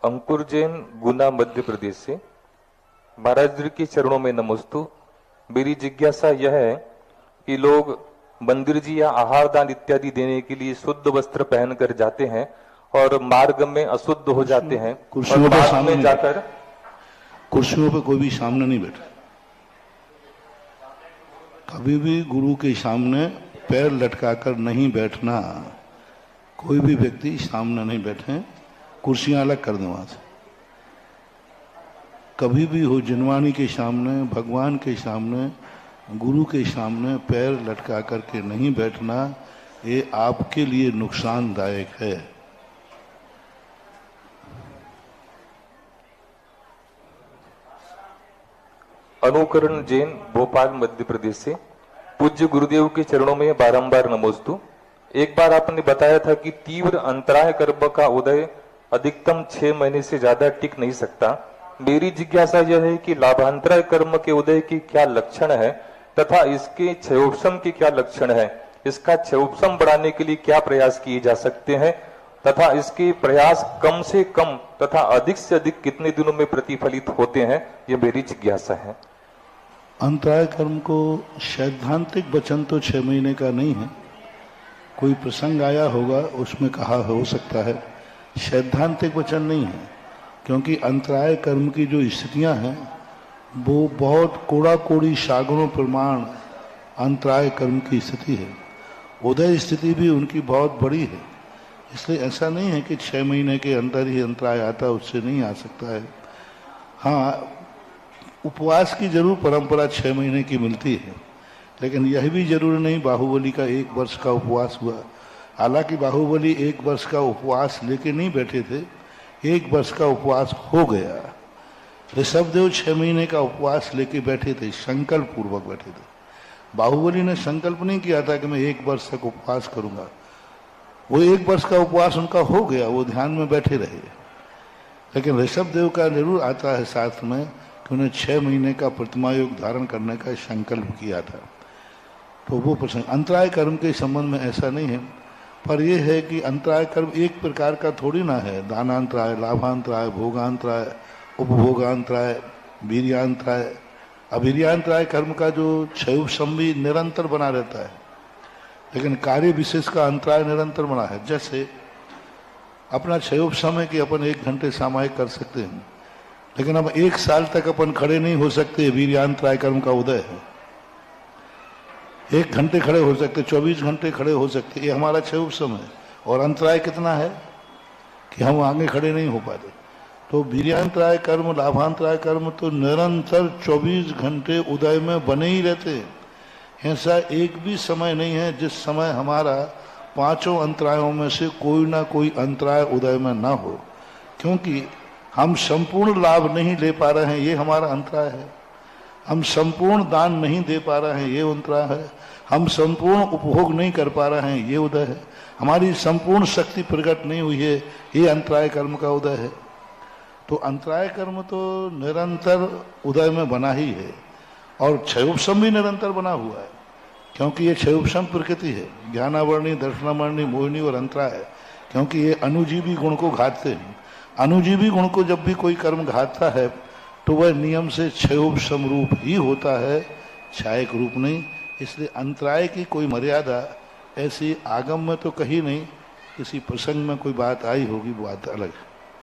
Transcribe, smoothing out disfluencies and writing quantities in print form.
अंकुर जैन, गुना, मध्य प्रदेश से। महाराज जी के चरणों में नमस्तु। मेरी जिज्ञासा यह है कि लोग मंदिर जी या आहार दान इत्यादि देने के लिए शुद्ध वस्त्र पहनकर जाते हैं और मार्ग में अशुद्ध हो जाते हैं और बाद में जाकर कुर्सियों पे कोई भी सामने नहीं बैठा। कभी भी गुरु के सामने पैर लटकाकर नहीं बैठना। कोई भी व्यक्ति सामने नहीं बैठे, कुर्सियां अलग कर दें वहां से। कभी भी हो जिनवानी के सामने, भगवान के सामने, गुरु के सामने पैर लटका करके नहीं बैठना। ये आपके लिए नुकसानदायक है। अनुकरण जैन, भोपाल, मध्य प्रदेश से। पूज्य गुरुदेव के चरणों में बारंबार नमोस्तु। एक बार आपने बताया था कि तीव्र अंतराय कर्म का उदय अधिकतम 6 महीने से ज्यादा टिक नहीं सकता। मेरी जिज्ञासा यह है कि लाभांतराय कर्म के उदय की क्या लक्षण है तथा इसके क्षयोपशम के क्या लक्षण है, इसका क्षयोपशम बढ़ाने के लिए क्या प्रयास किए जा सकते हैं तथा इसके प्रयास कम से कम तथा अधिक से अधिक कितने दिनों में प्रतिफलित होते हैं, ये मेरी जिज्ञासा है। अंतराय कर्म को सैद्धांतिक वचन तो 6 महीने का नहीं है। कोई प्रसंग आया होगा उसमें कहा हो सकता है, सैद्धांतिक वचन नहीं है। क्योंकि अंतराय कर्म की जो स्थितियां हैं वो बहुत कोड़ा कोड़ी सागरों प्रमाण अंतराय कर्म की स्थिति है। उदय स्थिति भी उनकी बहुत बड़ी है। इसलिए ऐसा नहीं है कि 6 महीने के अंदर ही अंतराय आता, उससे नहीं आ सकता है। हाँ, उपवास की जरूर परंपरा 6 महीने की मिलती है, लेकिन यह भी जरूरी नहीं बाहुबली का 1 वर्ष का उपवास हुआ। हालांकि बाहुबली 1 वर्ष का उपवास लेके नहीं बैठे थे, 1 वर्ष का उपवास हो गया। ऋषभदेव 6 महीने का उपवास लेके बैठे थे, संकल्प पूर्वक बैठे थे। बाहुबली ने संकल्प नहीं किया था कि मैं 1 वर्ष तक उपवास करूंगा। वो 1 वर्ष का उपवास उनका हो गया, वो ध्यान में बैठे रहे। लेकिन ऋषभदेव का जरूर आता है साथ में कि उन्हें 6 महीने का प्रतिमा योग धारण करने का संकल्प किया था। तो वो प्रसंग अंतराय कर्म के संबंध में ऐसा नहीं है। पर यह है कि अंतराय कर्म एक प्रकार का थोड़ी ना है। दानांतराय, लाभांतराय, भोगांतराय, उपभोगांतराय, वीर्यांतराय। अवीर्यांतराय कर्म का जो क्षयोपशम भी निरंतर बना रहता है, लेकिन कार्य विशेष का अंतराय निरंतर बना है। जैसे अपना क्षयोपशम है कि अपन 1 घंटे सामायिक कर सकते हैं, लेकिन अब 1 साल तक अपन खड़े नहीं हो सकते। वीर्यांतराय कर्म का उदय है। 1 घंटे खड़े हो सकते, 24 घंटे खड़े हो सकते, ये हमारा क्षयोपशम है। और अंतराय कितना है कि हम आगे खड़े नहीं हो पाते। तो वीर्यांतराय कर्म, लाभांतराय कर्म तो निरंतर 24 घंटे उदय में बने ही रहते हैं। ऐसा एक भी समय नहीं है जिस समय हमारा 5 अंतरायों में से कोई ना कोई अंतराय उदय में ना हो। क्योंकि हम संपूर्ण लाभ नहीं ले पा रहे हैं, ये हमारा अंतराय है। हम संपूर्ण दान नहीं दे पा रहे हैं, ये अंतराय है। हम संपूर्ण उपभोग नहीं कर पा रहे हैं, ये उदय है। हमारी संपूर्ण शक्ति प्रकट नहीं हुई है, ये अंतराय कर्म का उदय है। तो अंतराय कर्म तो निरंतर उदय में बना ही है। और क्षयोपशम भी निरंतर बना हुआ है, क्योंकि ये क्षयोपशम प्रकृति है। ज्ञानावर्णी, दर्शनावर्णी, मोहिनी और अंतराय, क्योंकि ये अनुजीवी गुण को घातते हैं। अनुजीवी गुण को जब भी कोई कर्म घातता है तो वह नियम से क्षयोपशम रूप ही होता है, क्षायक रूप नहीं। इसलिए अंतराय की कोई मर्यादा ऐसी आगम में तो कहीं नहीं, किसी प्रसंग में कोई बात आई होगी, बात अलग है।